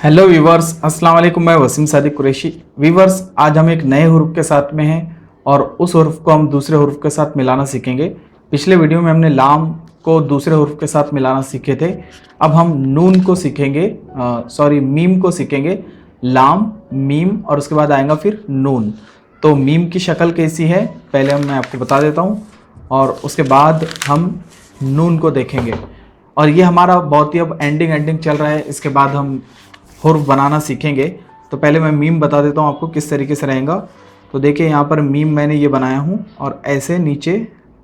Hello viewers, अस्सलाम वालेकुम। मैं वसीम सादिक कुरैशी। वीवर्स, आज हम एक नए हुर्फ के साथ में हैं और उस हुर्फ को हम दूसरे हुर्फ के साथ मिलाना सीखेंगे। पिछले वीडियो में हमने लाम को दूसरे हुर्फ के साथ मिलाना सीखे थे। अब हम नून को सीखेंगे, मीम को सीखेंगे। लाम, मीम और उसके बाद आएगा फिर नून। तो मीम की शक्ल कैसी है पहले मैं आपको बता देता हूँ और उसके बाद हम नून को देखेंगे। और ये हमारा बहुत ही अब एंडिंग चल रहा है, इसके बाद हम हुर्फ बनाना सीखेंगे। तो पहले मैं मीम बता देता हूँ आपको किस तरीके से रहेगा। तो देखिए यहाँ पर मीम मैंने ये बनाया हूँ और ऐसे नीचे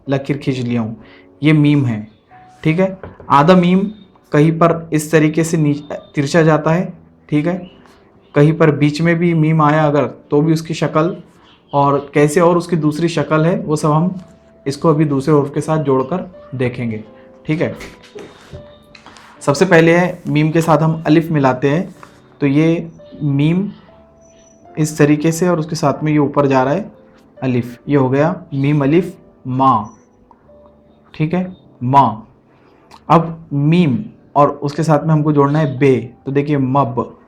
लकीर खींच लिया हूँ, ये मीम है। ठीक है, आधा मीम कहीं पर इस तरीके से नीचे तिरछा जाता है। ठीक है, कहीं पर बीच में भी मीम आया अगर तो भी उसकी शक्ल और कैसे और उसकी दूसरी शक्ल है वो सब हम इसको अभी दूसरे हुर्फ के साथ जोड़कर देखेंगे। ठीक है, सबसे पहले है मीम के साथ हम अलिफ मिलाते हैं। तो ये मीम इस तरीके से और उसके साथ में ये ऊपर जा रहा है अलिफ, ये हो गया मीम अलिफ माँ। ठीक है, माँ। अब मीम और उसके साथ में हमको जोड़ना है बे, तो देखिए मब।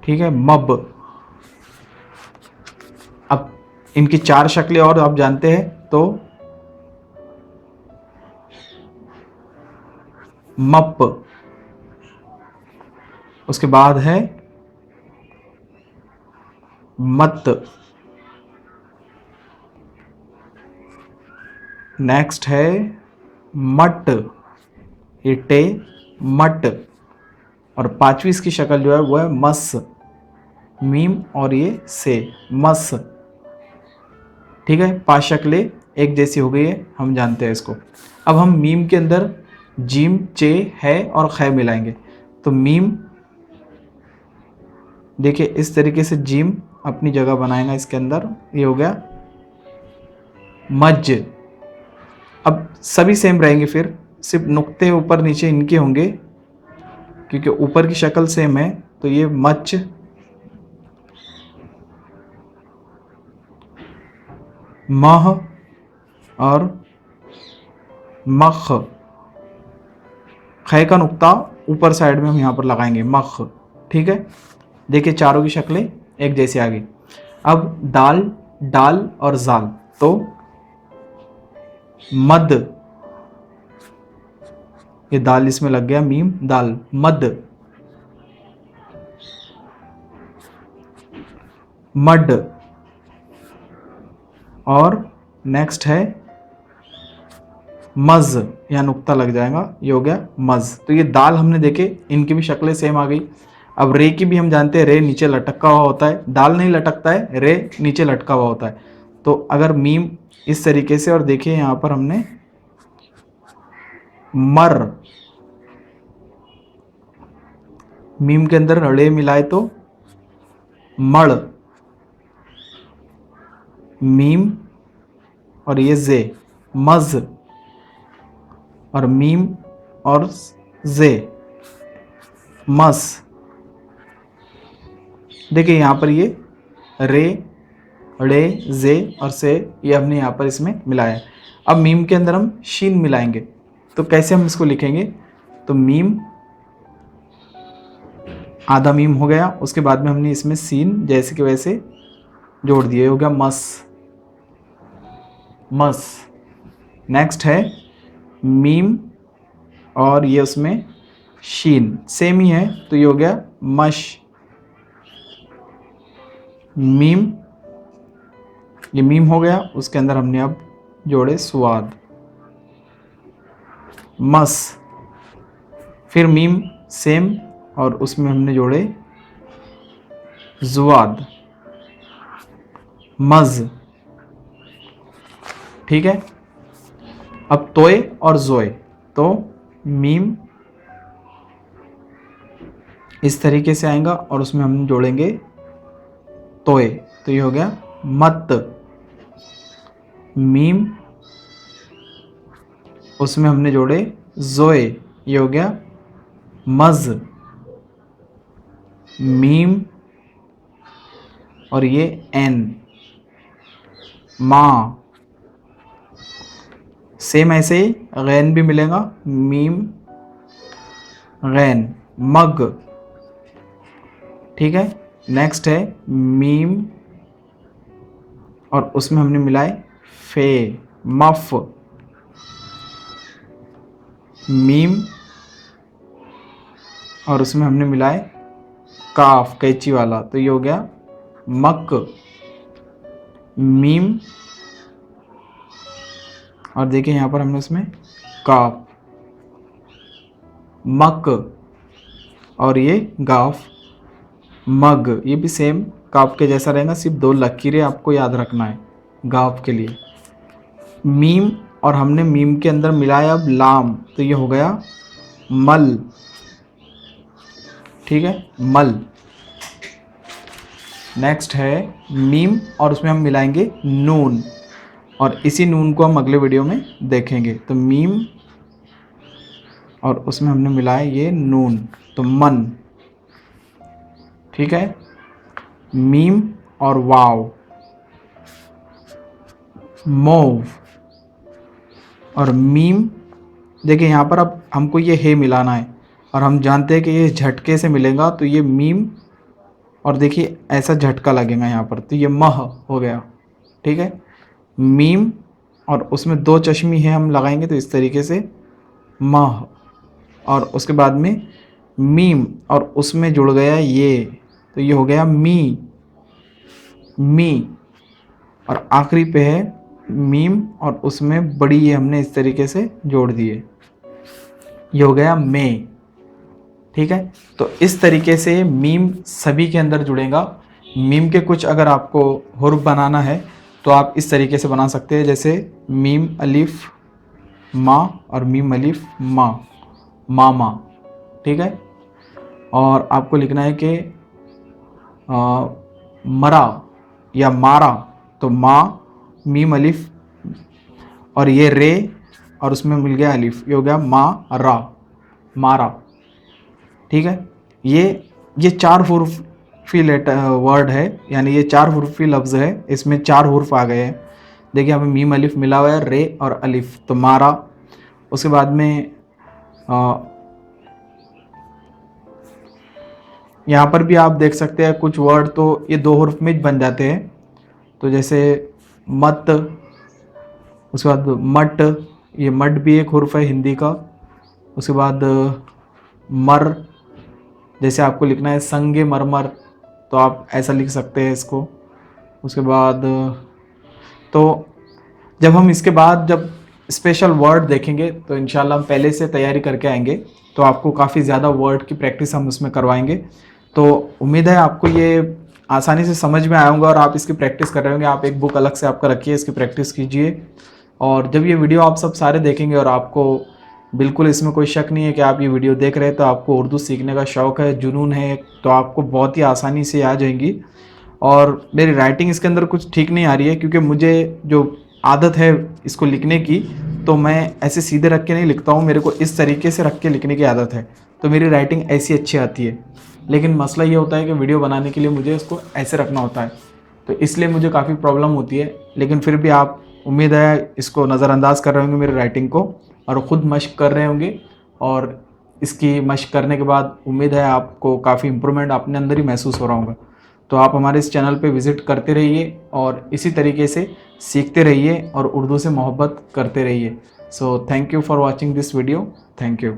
ठीक है, मब। अब इनकी चार शक्लें और आप जानते हैं, तो मप, उसके बाद है मत, नेक्स्ट है मट, ये टे मट। और पांचवी इसकी शक्ल जो है वो है मस, मीम और ये से मस। ठीक है, पांच शक्लें एक जैसी हो गई है, हम जानते हैं इसको। अब हम मीम के अंदर जीम, चे, है और खे मिलाएंगे। तो मीम देखिए इस तरीके से जीम अपनी जगह बनाएगा इसके अंदर, ये हो गया मज। अब सभी सेम रहेंगे, फिर सिर्फ नुक्ते ऊपर नीचे इनके होंगे क्योंकि ऊपर की शक्ल सेम है। तो ये मच, मह और मख। खे का नुक्ता ऊपर साइड में हम यहाँ पर लगाएंगे, मख। ठीक है, देखिए चारों की शक्लें एक जैसी आ गई। अब दाल, डाल और जाल, तो मद, ये दाल इसमें लग गया मीम, दाल, मद, मड। और नेक्स्ट है मज, यहाँ नुक्ता लग जाएगा, ये हो गया मज। तो ये दाल हमने देखे इनकी भी शक्लें सेम आ गई। अब रे की भी हम जानते हैं, रे नीचे लटका हुआ होता है, दाल नहीं लटकता है, रे नीचे लटका हुआ होता है। तो अगर मीम इस तरीके से, और देखिए यहाँ पर हमने मर, मीम के अंदर रे मिलाए तो मड़, मीम और ये जे मज, और मीम और जे मस। देखिए यहाँ पर ये रे, रे, जे और से, ये हमने यहाँ पर इसमें मिलाया है। अब मीम के अंदर हम शीन मिलाएंगे, तो कैसे हम इसको लिखेंगे। तो मीम, आधा मीम हो गया, उसके बाद में हमने इसमें सीन जैसे के वैसे जोड़ दिए, हो गया मस, मस। नेक्स्ट है मीम और ये उसमें शीन सेम ही है, तो ये हो गया मश, मीम, ये मीम हो गया, उसके अंदर हमने अब जोड़े स्वाद, मस। फिर मीम सेम और उसमें हमने जोड़े जुआद, मज। ठीक है, अब तोय और जोय, तो मीम इस तरीके से आएगा और उसमें हम जोड़ेंगे तोय, तो ये हो गया मत, मीम, उसमें हमने जोड़े जोए, ये हो गया मज, मीम और ये एन, माँ। सेम ऐसे ही गैन भी मिलेगा, मीम, गैन, मग, ठीक है। नेक्स्ट है मीम और उसमें हमने मिलाए फे, मफ। मीम और उसमें हमने मिलाए काफ, कैंची वाला, तो ये हो गया मक। मीम और देखिए यहाँ पर हमने उसमें काफ, मक, और ये गाफ, मग। ये भी सेम काफ के जैसा रहेगा, सिर्फ 2 लकीरें आपको याद रखना है गाफ के लिए। मीम और हमने मीम के अंदर मिलाया अब लाम, तो ये हो गया मल। ठीक है, मल। नेक्स्ट है मीम और उसमें हम मिलाएंगे नून, और इसी नून को हम अगले वीडियो में देखेंगे। तो मीम और उसमें हमने मिलाया ये नून, तो मन। ठीक है, मीम और वाव, मोव। और मीम, देखिए यहाँ पर अब हमको ये हे मिलाना है, और हम जानते हैं कि ये झटके से मिलेगा, तो ये मीम और देखिए ऐसा झटका लगेगा यहाँ पर, तो ये मह हो गया। ठीक है, मीम और उसमें 2 चश्मी है हम लगाएंगे, तो इस तरीके से मह, और उसके बाद में मीम और उसमें जुड़ गया ये, तो ये हो गया मी, मी। और आखिरी पे है मीम और उसमें बड़ी ये हमने इस तरीके से जोड़ दिए, ये हो गया मे। ठीक है, तो इस तरीके से मीम सभी के अंदर जुड़ेगा। मीम के कुछ अगर आपको हुर्फ बनाना है तो आप इस तरीके से बना सकते हैं, जैसे मीम अलिफ मा और मीम अलिफ मा, मामा। ठीक है, और आपको लिखना है कि मरा या मारा, तो मा, मीम अलिफ और ये रे और उसमें मिल गया अलिफ, ये हो गया मा रा, मारा। ठीक है, ये 4 हुर्फी वर्ड है, यानी ये 4 हुर्फी लफ्ज़ है, इसमें 4 हुर्फ आ गए हैं। देखिए यहाँ पे मीम अलिफ मिला हुआ है, रे और अलिफ, तो मारा। उसके बाद में यहाँ पर भी आप देख सकते हैं कुछ वर्ड तो ये 2 हुर्फ में बन जाते हैं, तो जैसे मत, उसके बाद मट, ये मट भी एक हुर्फ है हिंदी का। उसके बाद मर, जैसे आपको लिखना है संगे मरमर, तो आप ऐसा लिख सकते हैं इसको। उसके बाद तो जब हम इसके बाद जब स्पेशल वर्ड देखेंगे तो इंशाल्लाह हम पहले से तैयारी करके आएंगे, तो आपको काफ़ी ज़्यादा वर्ड की प्रैक्टिस हम उसमें करवाएंगे। तो उम्मीद है आपको ये आसानी से समझ में आया होगा और आप इसकी प्रैक्टिस कर रहे होंगे। आप एक बुक अलग से आपका रखिए, इसकी प्रैक्टिस कीजिए, और जब ये वीडियो आप सब सारे देखेंगे और आपको बिल्कुल इसमें कोई शक नहीं है कि आप ये वीडियो देख रहे हैं तो आपको उर्दू सीखने का शौक़ है, जुनून है, तो आपको बहुत ही आसानी से आ जाएंगी। और मेरी राइटिंग इसके अंदर कुछ ठीक नहीं आ रही है, क्योंकि मुझे जो आदत है इसको लिखने की, तो मैं ऐसे सीधे रख के नहीं लिखता हूँ, मेरे को इस तरीके से रख के लिखने की आदत है, तो मेरी राइटिंग ऐसी अच्छी आती है। लेकिन मसला ये होता है कि वीडियो बनाने के लिए मुझे इसको ऐसे रखना होता है, तो इसलिए मुझे काफ़ी प्रॉब्लम होती है। लेकिन फिर भी आप, उम्मीद है, इसको नज़रअंदाज कर रहे होंगे मेरी राइटिंग को, और ख़ुद मश्क कर रहे होंगे, और इसकी मश्क करने के बाद उम्मीद है आपको काफ़ी इम्प्रूवमेंट अपने अंदर ही महसूस हो रहा होगा। तो आप हमारे इस चैनल पे विज़िट करते रहिए और इसी तरीके से सीखते रहिए और उर्दू से मोहब्बत करते रहिए। So thank you for watching this video. Thank you.